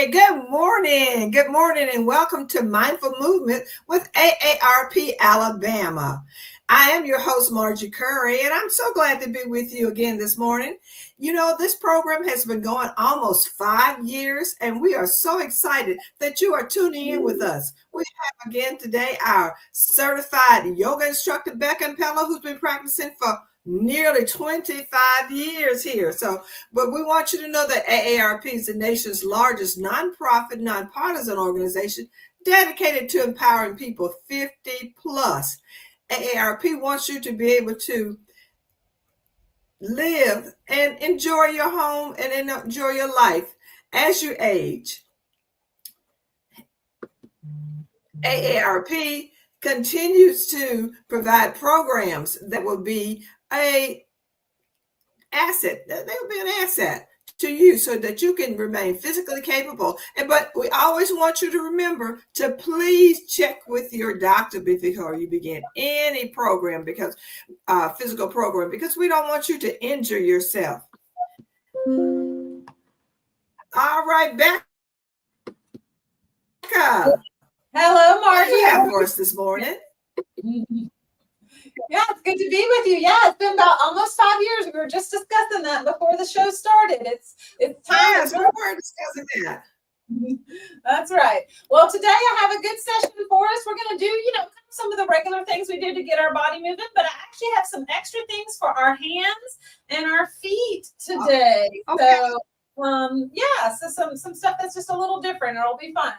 right, good morning. Good morning, and welcome to Mindful Movement with AARP Alabama. I am your host, Margie Curry, and I'm so glad to be with you again this morning. You know, this program has been going almost 5 years, and we are so excited that you are tuning in with us. We have again today our certified yoga instructor, Becca Impello, who's been practicing for nearly 25 years here. But we want you to know that AARP is the nation's largest nonprofit, nonpartisan organization dedicated to empowering people 50 plus. AARP wants you to be able to live and enjoy your home and enjoy your life as you age. AARP continues to provide programs that will be a asset. They will be an asset to you so that you can remain physically capable. But we always want you to remember to please check with your doctor before you begin any program, because physical program, because we don't want you to injure yourself. All right, Becca. Hello, Margie. What do you have for us this morning? Yeah, it's good to be with you. Yeah, it's been about almost 5 years. We were just discussing that before the show started. It's time. Yes, we were discussing that. That's right. Well, today I have a good session for us. We're going to do, some of the regular things we do to get our body moving, but I actually have some extra things for our hands and our feet today. Okay. So some stuff that's just a little different. It'll be fun.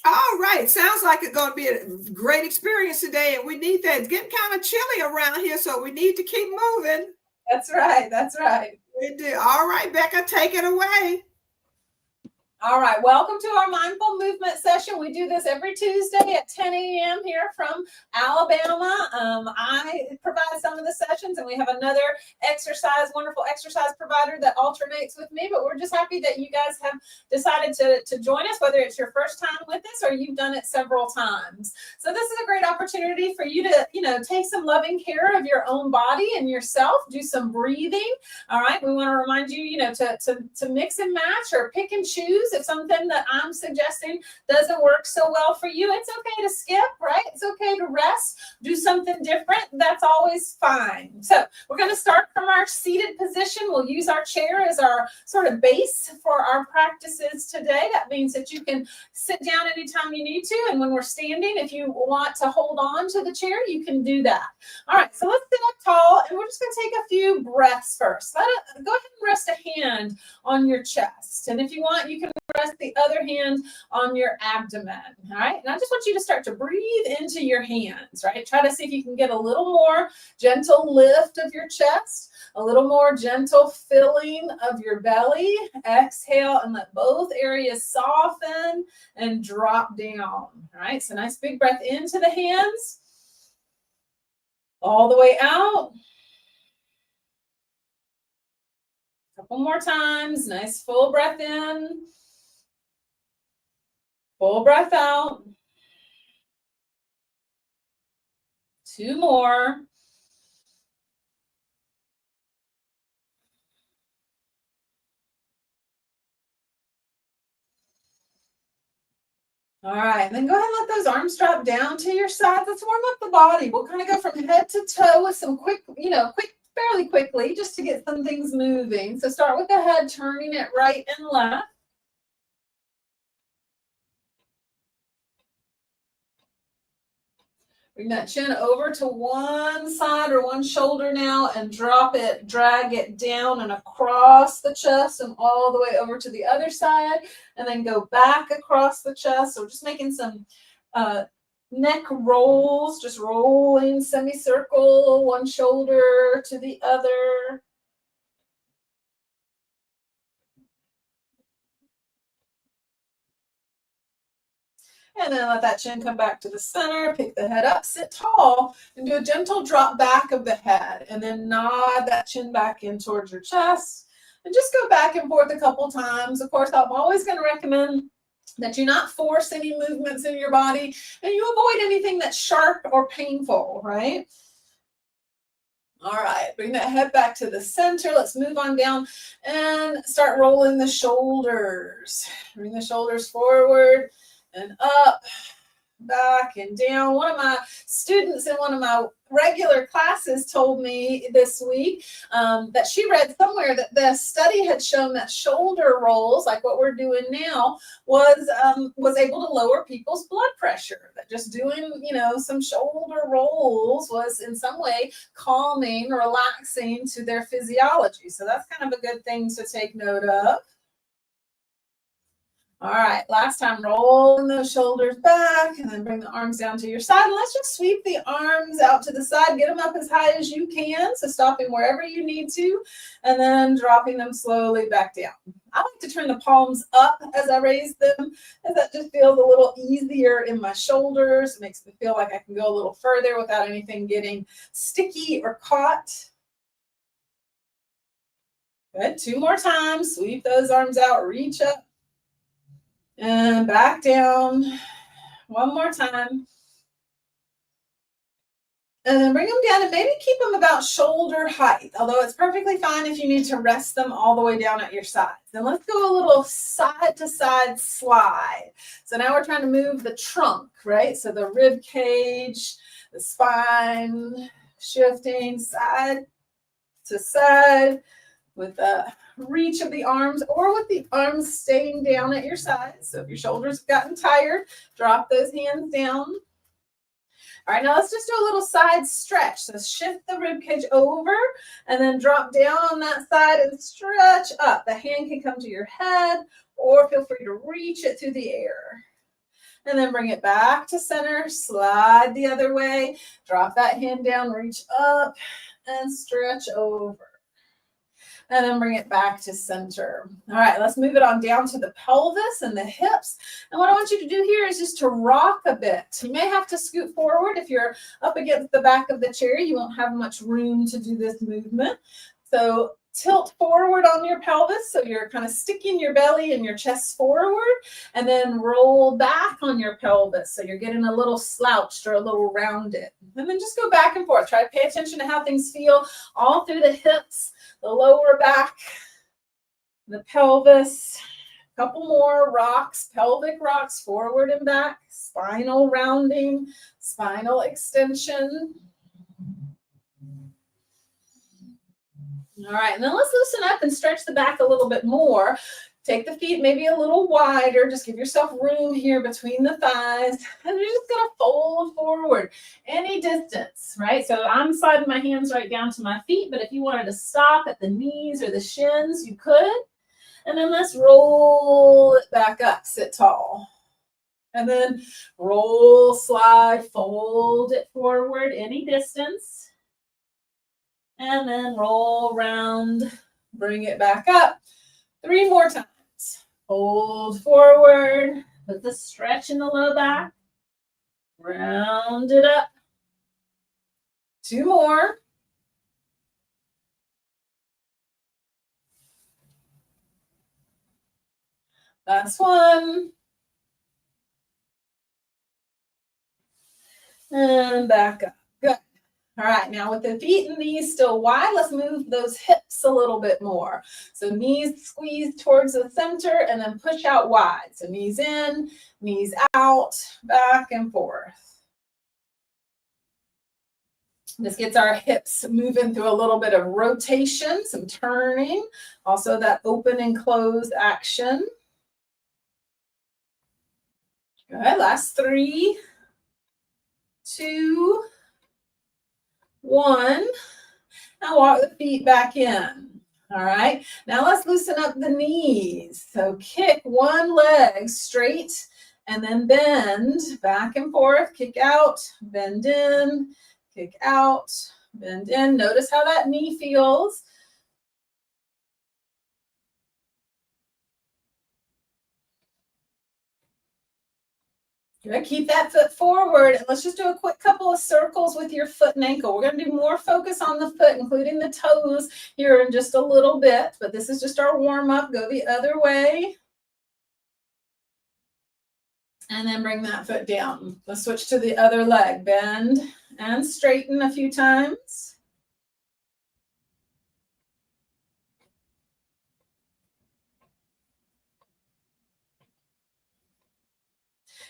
All right. Sounds like it's going to be a great experience today, and we need that. It's getting kind of chilly around here, so we need to keep moving. That's right. That's right. We do. All right, Becca, take it away. All right, welcome to our Mindful Movement session. We do this every Tuesday at 10 a.m. here from Alabama. I provide some of the sessions, and we have another wonderful exercise provider that alternates with me, but we're just happy that you guys have decided to join us, whether it's your first time with us or you've done it several times. So this is a great opportunity for you to, take some loving care of your own body and yourself, do some breathing. All right, we want to remind you, to mix and match or pick and choose. If something that I'm suggesting doesn't work so well for you, it's okay to skip, right? It's okay to rest, do something different. That's always fine. So we're going to start from our seated position. We'll use our chair as our sort of base for our practices today. That means that you can sit down anytime you need to. And when we're standing, if you want to hold on to the chair, you can do that. All right, so let's sit up tall, and we're just going to take a few breaths first. Go ahead and rest a hand on your chest. And if you want, you can rest the other hand on your abdomen. All right. And I just want you to start to breathe into your hands, right? Try to see if you can get a little more gentle lift of your chest, a little more gentle filling of your belly. Exhale and let both areas soften and drop down. All right. So nice big breath into the hands, all the way out. Couple more times. Nice full breath in. Full breath out. 2 more. All right, and then go ahead and let those arms drop down to your sides. Let's warm up the body. We'll kind of go from head to toe with some fairly quickly, just to get some things moving. So start with the head, turning it right and left. Bring that chin over to one side or one shoulder now and drop it, drag it down and across the chest and all the way over to the other side, and then go back across the chest. So we're just making some neck rolls, just rolling semicircle, one shoulder to the other. And then let that chin come back to the center, pick the head up, sit tall, and do a gentle drop back of the head. And then nod that chin back in towards your chest. And just go back and forth a couple times. Of course, I'm always going to recommend that you not force any movements in your body, and you avoid anything that's sharp or painful, right? All right, bring that head back to the center. Let's move on down and start rolling the shoulders. Bring the shoulders forward and up, back and down. One of my students in one of my regular classes told me this week that she read somewhere that the study had shown that shoulder rolls, like what we're doing now, was able to lower people's blood pressure. That just doing, some shoulder rolls was in some way calming, relaxing to their physiology. So that's kind of a good thing to take note of. All right, last time, rolling those shoulders back and then bring the arms down to your side. And let's just sweep the arms out to the side, get them up as high as you can. So stopping wherever you need to, and then dropping them slowly back down. I like to turn the palms up as I raise them, as that just feels a little easier in my shoulders. It makes me feel like I can go a little further without anything getting sticky or caught. Good, 2 more times. Sweep those arms out, reach up. And back down. 1 more time. And then bring them down and maybe keep them about shoulder height, although it's perfectly fine if you need to rest them all the way down at your sides. Then let's go a little side to side slide. So now we're trying to move the trunk, right? So the rib cage, the spine, shifting side to side with the reach of the arms, or with the arms staying down at your sides. So if your shoulders have gotten tired, drop those hands down. All right, now let's just do a little side stretch. So shift the rib cage over and then drop down on that side and stretch up. The hand can come to your head, or feel free to reach it through the air. And then bring it back to center, slide the other way, drop that hand down, reach up and stretch over. And then bring it back to center. All right, let's move it on down to the pelvis and the hips. And what I want you to do here is just to rock a bit. You may have to scoot forward. If you're up against the back of the chair, you won't have much room to do this movement. So tilt forward on your pelvis, so you're kind of sticking your belly and your chest forward, and then roll back on your pelvis, so you're getting a little slouched or a little rounded. And then just go back and forth. Try to pay attention to how things feel all through the hips, the lower back, the pelvis. A couple more rocks, pelvic rocks, forward and back, spinal rounding, spinal extension. All right, and then let's loosen up and stretch the back a little bit more. Take the feet maybe a little wider. Just give yourself room here between the thighs. And you're just going to fold forward any distance, right? So I'm sliding my hands right down to my feet, but if you wanted to stop at the knees or the shins, you could. And then let's roll it back up, sit tall. And then roll, slide, fold it forward any distance. And then roll round, bring it back up. 3 more times. Hold forward, put the stretch in the low back, round it up. 2 more. Last one. And back up. Good. All right, now with the feet and knees still wide, let's move those hips a little bit more. So knees squeeze towards the center and then push out wide. So knees in, knees out, back and forth. This gets our hips moving through a little bit of rotation, some turning, also that open and close action. Good, last 3, 2, 1, and walk the feet back in. All right, now let's loosen up the knees. So kick one leg straight and then bend back and forth, kick out, bend in, kick out, bend in. Notice how that knee feels. Good. Keep that foot forward. And let's just do a quick couple of circles with your foot and ankle. We're going to do more focus on the foot, including the toes here in just a little bit. But this is just our warm up. Go the other way. And then bring that foot down. Let's switch to the other leg. Bend and straighten a few times.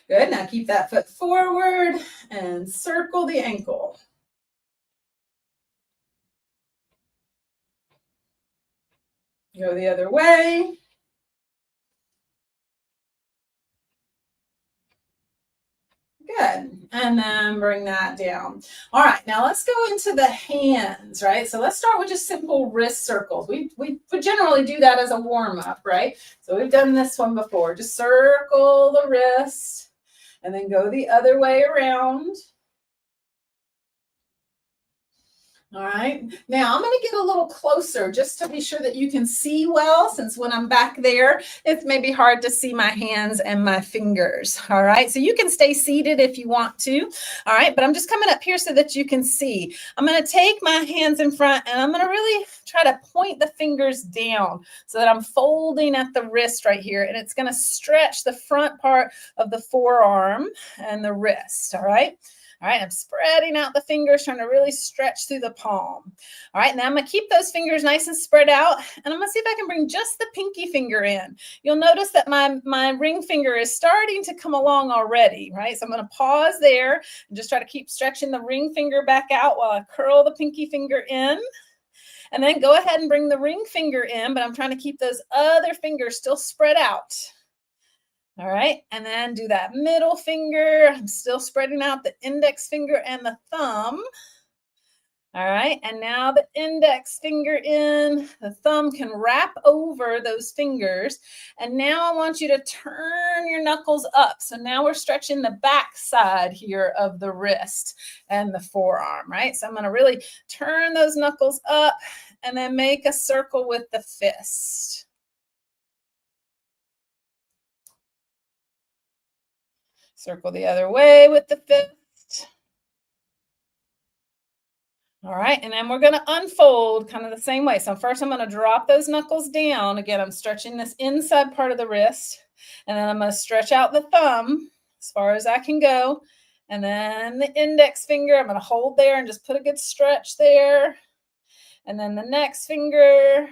Good. Now keep that foot forward and circle the ankle. Go the other way. Good. And then bring that down. All right, now let's go into the hands, right? So let's start with just simple wrist circles. We generally do that as a warm-up, right? So we've done this one before. Just circle the wrist and then go the other way around. All right, now I'm going to get a little closer just to be sure that you can see well, since when I'm back there, it's maybe hard to see my hands and my fingers. All right, so you can stay seated if you want to. All right, but I'm just coming up here so that you can see. I'm going to take my hands in front and I'm going to really try to point the fingers down so that I'm folding at the wrist right here, and it's going to stretch the front part of the forearm and the wrist. All right. All right, I'm spreading out the fingers, trying to really stretch through the palm. All right, now I'm going to keep those fingers nice and spread out, and I'm going to see if I can bring just the pinky finger in. You'll notice that my ring finger is starting to come along already, right? So I'm going to pause there and just try to keep stretching the ring finger back out while I curl the pinky finger in. And then go ahead and bring the ring finger in, but I'm trying to keep those other fingers still spread out. All right, and then do that middle finger. I'm still spreading out the index finger and the thumb. All right, and now the index finger in, the thumb can wrap over those fingers. And now I want you to turn your knuckles up. So now we're stretching the back side here of the wrist and the forearm, right? So I'm going to really turn those knuckles up and then make a circle with the fist. Circle the other way with the fist. All right, and then we're going to unfold kind of the same way. So first I'm going to drop those knuckles down. Again, I'm stretching this inside part of the wrist, and then I'm going to stretch out the thumb as far as I can go. And then the index finger, I'm going to hold there and just put a good stretch there. And then the next finger,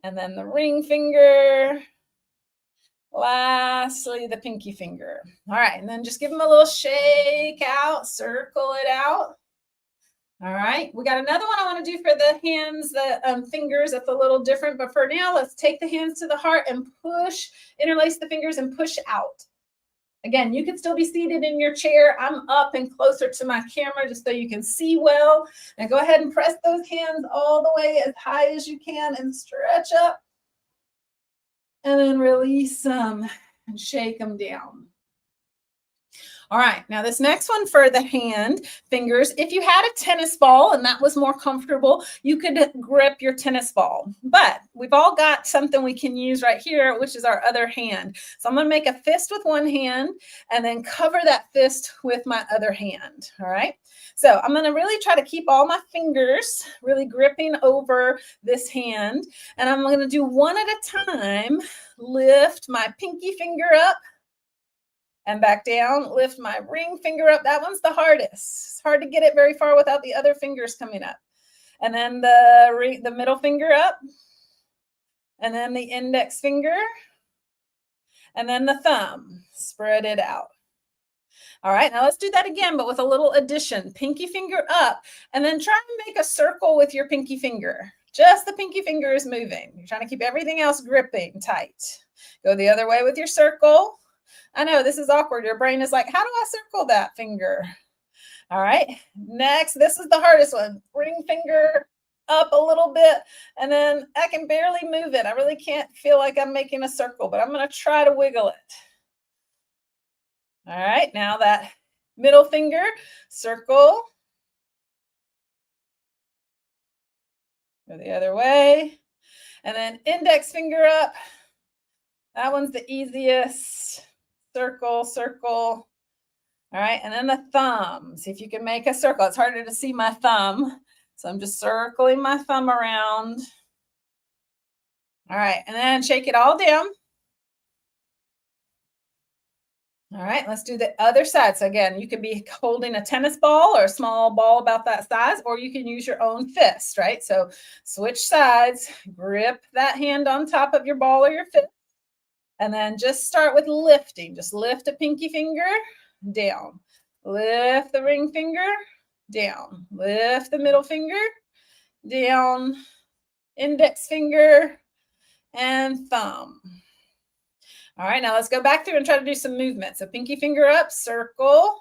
and then the ring finger. Lastly, the pinky finger. All right, and then just give them a little shake out, circle it out. All right, we got another one I want to do for the hands, the fingers. That's a little different, but for now, let's take the hands to the heart and push, interlace the fingers and push out. Again, you can still be seated in your chair. I'm up and closer to my camera just so you can see well. And go ahead and press those hands all the way as high as you can and stretch up. And then release them and shake them down. All right, now this next one for the hand fingers, if you had a tennis ball and that was more comfortable, you could grip your tennis ball. But we've all got something we can use right here, which is our other hand. So I'm going to make a fist with one hand and then cover that fist with my other hand. All right. So I'm going to really try to keep all my fingers really gripping over this hand. And I'm going to do one at a time. Lift my pinky finger up and back down. Lift my ring finger up. That one's the hardest. It's hard to get it very far without the other fingers coming up. And then the middle finger up. And then the index finger. And then the thumb. Spread it out. All right, now let's do that again, but with a little addition. Pinky finger up, and then try and make a circle with your pinky finger. Just the pinky finger is moving. You're trying to keep everything else gripping tight. Go the other way with your circle. I know this is awkward. Your brain is like, how do I circle that finger? All right, next, this is the hardest one. Ring finger up a little bit, and then I can barely move it. I really can't feel like I'm making a circle, but I'm going to try to wiggle it. All right, now that middle finger, circle. Go the other way. And then index finger up. That one's the easiest. Circle, circle. All right, and then the thumb. See if you can make a circle. It's harder to see my thumb. So I'm just circling my thumb around. All right, and then shake it all down. All right, let's do the other side. So again, you could be holding a tennis ball or a small ball about that size, or you can use your own fist, right? So switch sides, grip that hand on top of your ball or your fist. And then just start with lifting. Just lift a pinky finger, down. Lift the ring finger, down. Lift the middle finger, down. Index finger and thumb. All right, now let's go back through and try to do some movement. So pinky finger up, circle.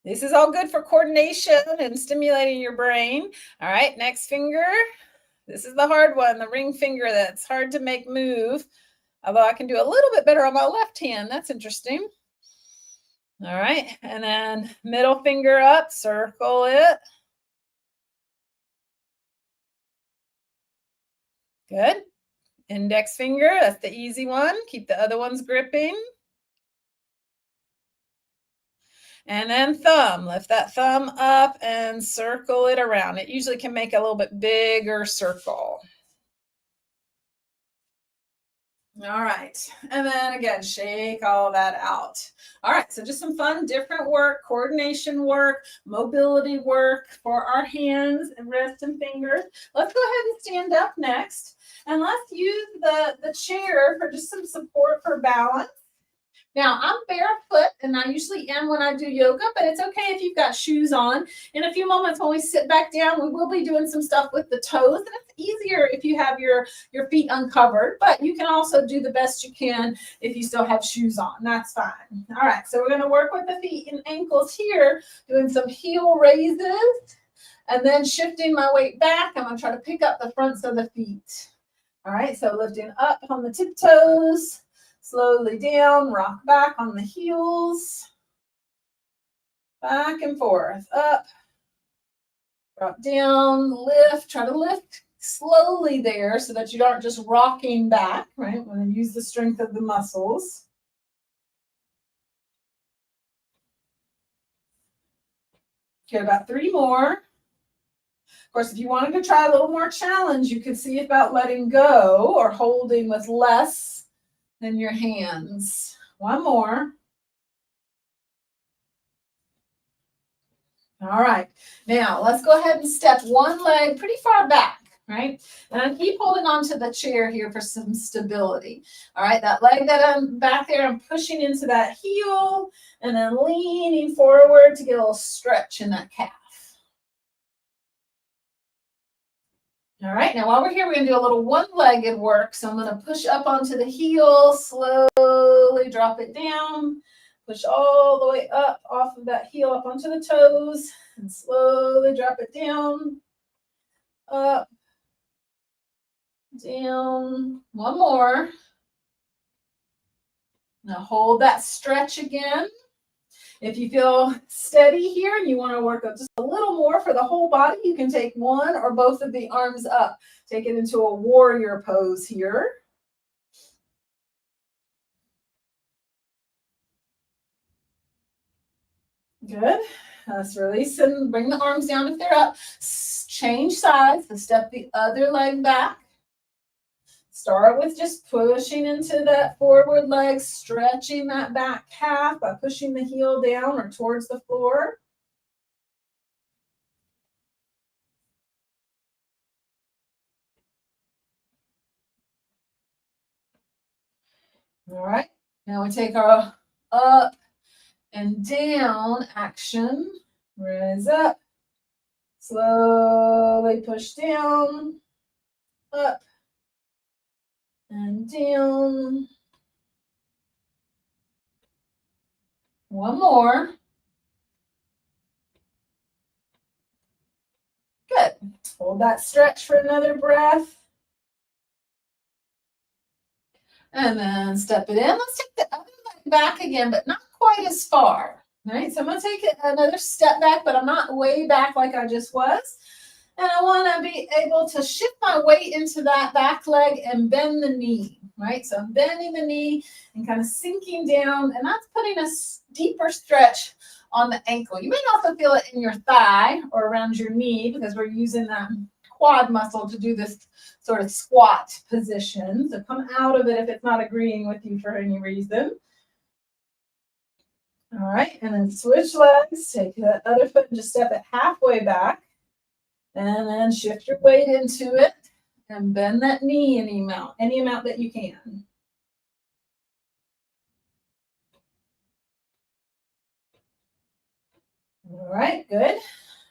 This is all good for coordination and stimulating your brain. All right, next finger. This is the hard one, the ring finger that's hard to make move. Although I can do a little bit better on my left hand. That's interesting. All right, and then middle finger up, circle it. Good. Index finger, that's the easy one. Keep the other ones gripping. And then thumb, lift that thumb up and circle it around. It usually can make a little bit bigger circle. All right, and then again, shake all that out. All right, so just some fun, different work, coordination work, mobility work for our hands and wrists and fingers. Let's go ahead and stand up next, and let's use the chair for just some support for balance. Now, I'm barefoot, and I usually am when I do yoga, but it's okay if you've got shoes on. In a few moments when we sit back down, we will be doing some stuff with the toes, and it's easier if you have your feet uncovered, but you can also do the best you can if you still have shoes on. That's fine. All right, so we're going to work with the feet and ankles here, doing some heel raises, and then shifting my weight back. I'm going to try to pick up the fronts of the feet. All right, so lifting up on the tiptoes. Slowly down, rock back on the heels, back and forth, up, drop down, lift, try to lift slowly there so that you aren't just rocking back, right? Want to use the strength of the muscles. Get about 3 more. Of course, if you wanted to try a little more challenge, you could see about letting go or holding with less than your hands. 1 more. All right. Now, let's go ahead and step one leg pretty far back, right? And I keep holding on to the chair here for some stability. All right, that leg that I'm back there, I'm pushing into that heel and then leaning forward to get a little stretch in that calf. All right, now while we're here, we're going to do a little one-legged work. So I'm going to push up onto the heel, slowly drop it down, push all the way up off of that heel up onto the toes, and slowly drop it down, up, down. 1 more. Now hold that stretch again. If you feel steady here and you want to work up just a little more for the whole body, you can take one or both of the arms up. Take it into a warrior pose here. Good. Let's release and bring the arms down if they're up. Change sides. So step the other leg back. Start with just pushing into that forward leg, stretching that back calf by pushing the heel down or towards the floor. All right, now we take our up and down action. Raise up, slowly push down, up and down. 1 more. Good. Hold that stretch for another breath. And then step it in. Let's take the other leg back again, but not quite as far. All right, so I'm going to take it another step back, but I'm not way back like I just was. And I want to be able to shift my weight into that back leg and bend the knee, right? So I'm bending the knee and kind of sinking down, and that's putting a deeper stretch on the ankle. You may also feel it in your thigh or around your knee because we're using that quad muscle to do this sort of squat position. So come out of it if it's not agreeing with you for any reason. All right, and then switch legs. Take that other foot and just step it halfway back. And then shift your weight into it. And bend that knee any amount that you can. All right, good.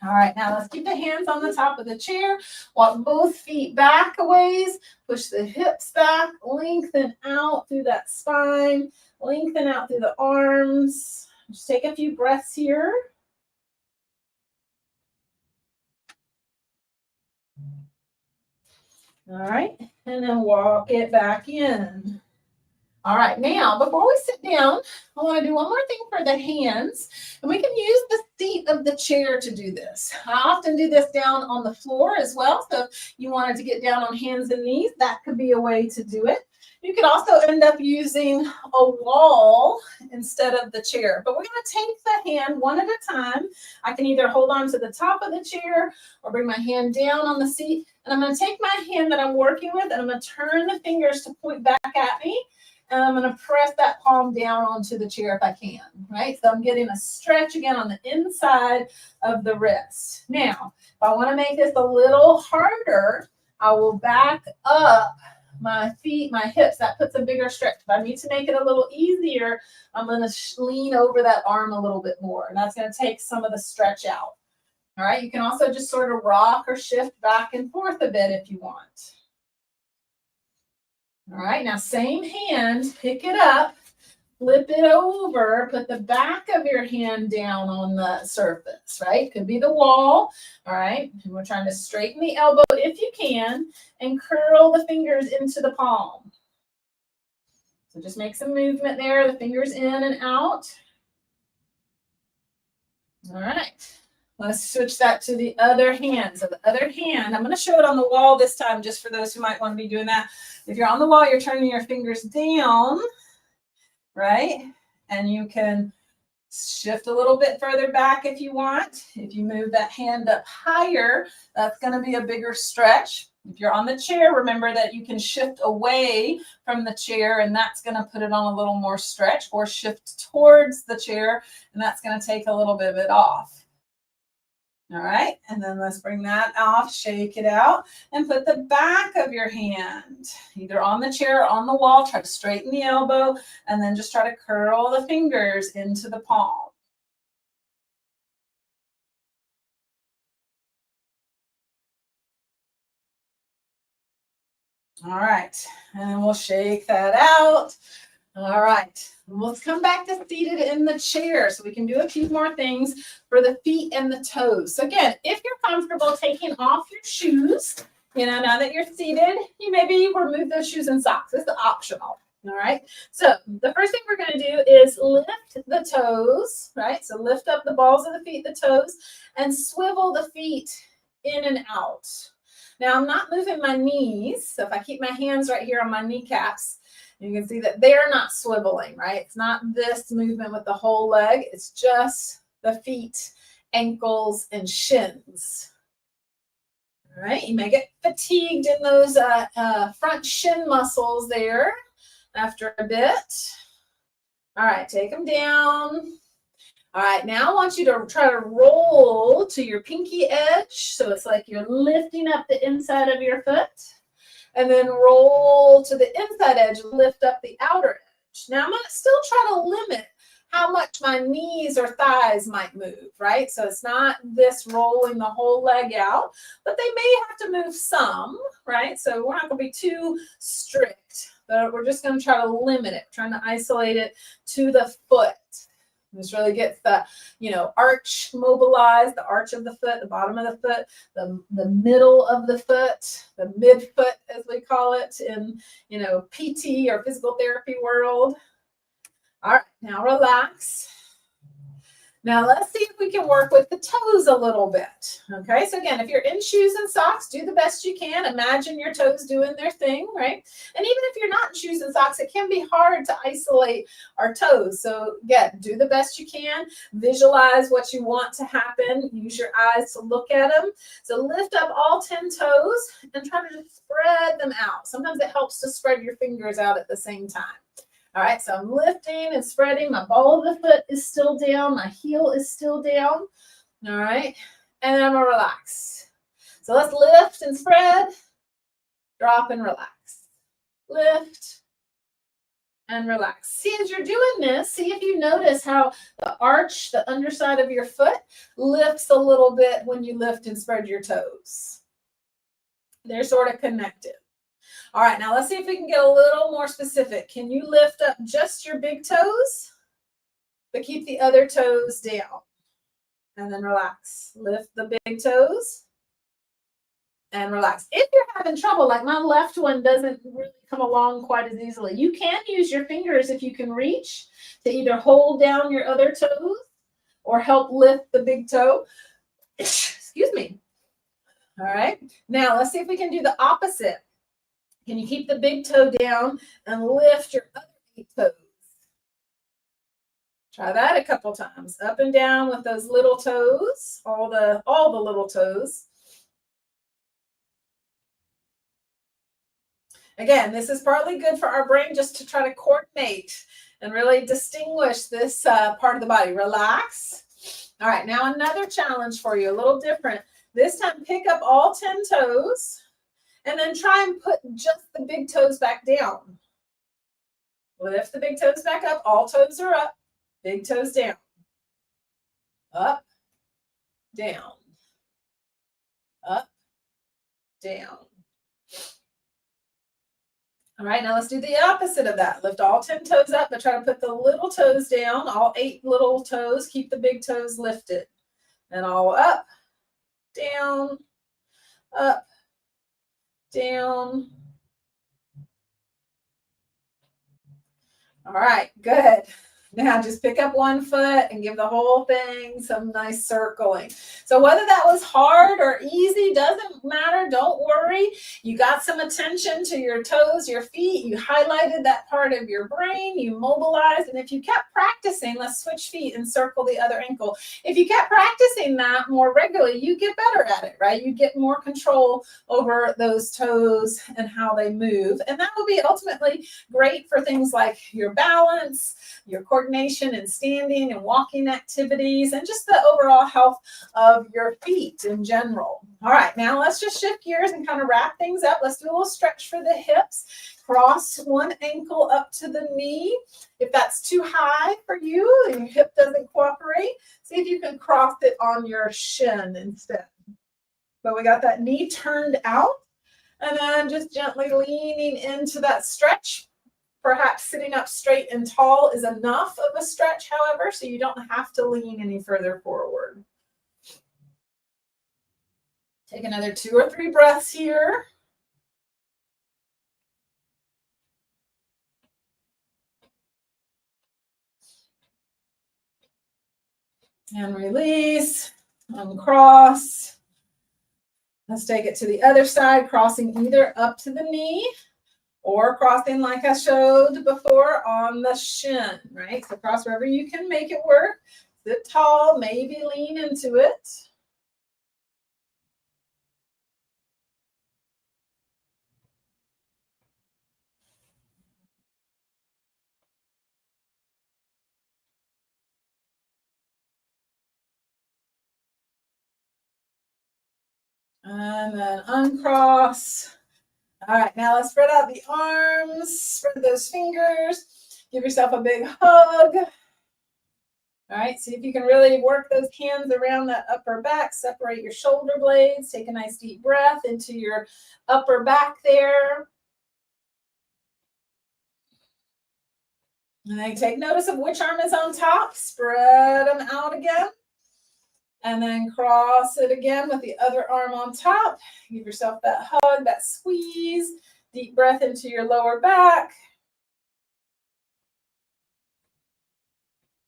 All right, now let's keep the hands on the top of the chair. Walk both feet back a ways. Push the hips back. Lengthen out through that spine. Lengthen out through the arms. Just take a few breaths here. All right, and then walk it back in. All right, now before we sit down, I want to do one more thing for the hands, and we can use the seat of the chair to do this. I often do this down on the floor as well, so if you wanted to get down on hands and knees, that could be a way to do it. You could also end up using a wall instead of the chair, but we're going to take the hand one at a time. I can either hold on to the top of the chair or bring my hand down on the seat, and I'm going to take my hand that I'm working with, and I'm going to turn the fingers to point back at me. And I'm going to press that palm down onto the chair if I can, right? So I'm getting a stretch again on the inside of the wrist. Now, if I want to make this a little harder, I will back up my feet, my hips. That puts a bigger stretch. If I need to make it a little easier, I'm going to lean over that arm a little bit more. And that's going to take some of the stretch out. All right, you can also just sort of rock or shift back and forth a bit if you want. All right, now same hand, pick it up, flip it over, put the back of your hand down on the surface, right? Could be the wall, all right? And we're trying to straighten the elbow if you can and curl the fingers into the palm. So just make some movement there, the fingers in and out. All right. Let's switch that to the other hand. So the other hand, I'm going to show it on the wall this time just for those who might want to be doing that. If you're on the wall, you're turning your fingers down, right? And you can shift a little bit further back if you want. If you move that hand up higher, that's going to be a bigger stretch. If you're on the chair, remember that you can shift away from the chair, and that's going to put it on a little more stretch, or shift towards the chair, and that's going to take a little bit of it off. All right, and then let's bring that off, shake it out, and put the back of your hand either on the chair or on the wall. Try to straighten the elbow, and then just try to curl the fingers into the palm. All right, and then we'll shake that out. All right, let's come back to seated in the chair so we can do a few more things for the feet and the toes. So again, if you're comfortable taking off your shoes, now that you're seated, you maybe remove those shoes and socks. It's optional. All right, so the first thing we're going to do is lift the toes, right? So lift up the balls of the feet, the toes, and swivel the feet in and out. Now I'm not moving my knees, so if I keep my hands right here on my kneecaps, you can see that they're not swiveling, right? It's not this movement with the whole leg. It's just the feet, ankles, and shins. All right, you may get fatigued in those front shin muscles there after a bit. All right, take them down. All right, now I want you to try to roll to your pinky edge. So it's like you're lifting up the inside of your foot. And then roll to the inside edge, lift up the outer edge. Now I'm going to still try to limit how much my knees or thighs might move, right? So it's not this rolling the whole leg out, but they may have to move some, right? So we're not going to be too strict, but we're just going to try to limit it, trying to isolate it to the foot. This really gets the, arch mobilized, the arch of the foot, the bottom of the foot, the middle of the foot, the midfoot, as we call it in, PT or physical therapy world. All right, now relax. Now let's see if we can work with the toes a little bit. Okay, so again, if you're in shoes and socks, do the best you can. Imagine your toes doing their thing, right? And even if you're not in shoes and socks, it can be hard to isolate our toes. So again, do the best you can. Visualize what you want to happen. Use your eyes to look at them. So lift up all 10 toes and try to just spread them out. Sometimes it helps to spread your fingers out at the same time. All right, so I'm lifting and spreading. My ball of the foot is still down. My heel is still down. All right, and then I'm going to relax. So let's lift and spread. drop and relax. Lift and relax. See, as you're doing this, see if you notice how the arch, the underside of your foot, lifts a little bit when you lift and spread your toes. They're sort of connected. All right, now let's see if we can get a little more specific. Can you lift up just your big toes, but keep the other toes down? And then relax. Lift the big toes and relax. If you're having trouble, like my left one doesn't really come along quite as easily, you can use your fingers if you can reach to either hold down your other toes or help lift the big toe. Excuse me. All right, now let's see if we can do the opposite. Can you keep the big toe down and lift your other 8 toes? Try that a couple times. Up and down with those little toes, all the little toes. Again, this is partly good for our brain just to try to coordinate and really distinguish this part of the body. Relax. All right, now another challenge for you, a little different. This time, pick up all 10 toes and then try and put just the big toes back down. Lift the big toes back up. All toes are up. Big toes down. Up, down. Up, down. All right, now let's do the opposite of that. Lift all 10 toes up, but try to put the little toes down, all 8 little toes. Keep the big toes lifted. And all up, down, up, down. All right, good. Now just pick up one foot and give the whole thing some nice circling. So whether that was hard or easy, doesn't matter. Don't worry. You got some attention to your toes, your feet. You highlighted that part of your brain. You mobilized. And if you kept practicing, let's switch feet and circle the other ankle. If you kept practicing that more regularly, you get better at it, right? You get more control over those toes and how they move. And that will be ultimately great for things like your balance, your coordination and standing and walking activities, and just the overall health of your feet in general. All right, now let's just shift gears and kind of wrap things up. Let's do a little stretch for the hips. Cross one ankle up to the knee. If that's too high for you and your hip doesn't cooperate, see if you can cross it on your shin instead. But we got that knee turned out, and then just gently leaning into that stretch. Perhaps sitting up straight and tall is enough of a stretch, however, so you don't have to lean any further forward. Take another 2 or 3 breaths here. And release, uncross. Let's take it to the other side, crossing either up to the knee or crossing like I showed before on the shin, right? So cross wherever you can make it work. Sit tall, maybe lean into it. And then uncross. All right, now let's spread out the arms, spread those fingers, give yourself a big hug. All right, see if you can really work those hands around that upper back, separate your shoulder blades, take a nice deep breath into your upper back there. And then take notice of which arm is on top, spread them out again. And then cross it again with the other arm on top. Give yourself that hug, that squeeze. Deep breath into your lower back.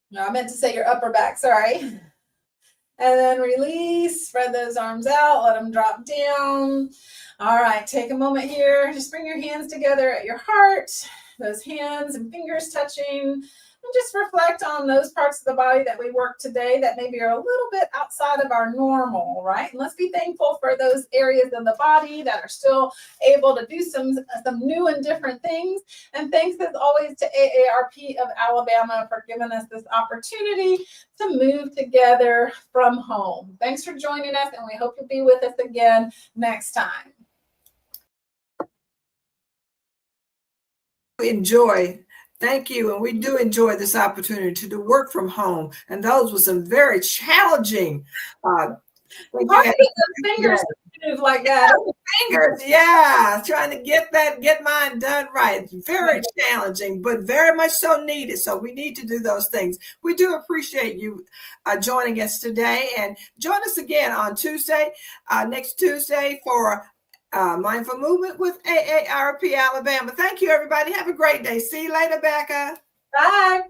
No, I meant to say your upper back, sorry. And then release, spread those arms out, let them drop down. All right, take a moment here. Just bring your hands together at your heart. Those hands and fingers touching. And just reflect on those parts of the body that we worked today that maybe are a little bit outside of our normal, right? And let's be thankful for those areas of the body that are still able to do some new and different things. And thanks as always to AARP of Alabama for giving us this opportunity to move together from home. Thanks for joining us, and we hope you'll be with us again next time. enjoy. Thank you. And we do enjoy this opportunity to work from home. And those were some very challenging things you Hard had to get to those do fingers to move like that. fingers. Yeah, trying to get mine done right. Very challenging, but very much so needed. So we need to do those things. We do appreciate you joining us today, and join us again on Tuesday, next Tuesday for Mindful Movement with AARP Alabama. Thank you, everybody. Have a great day. See you later, Becca. Bye.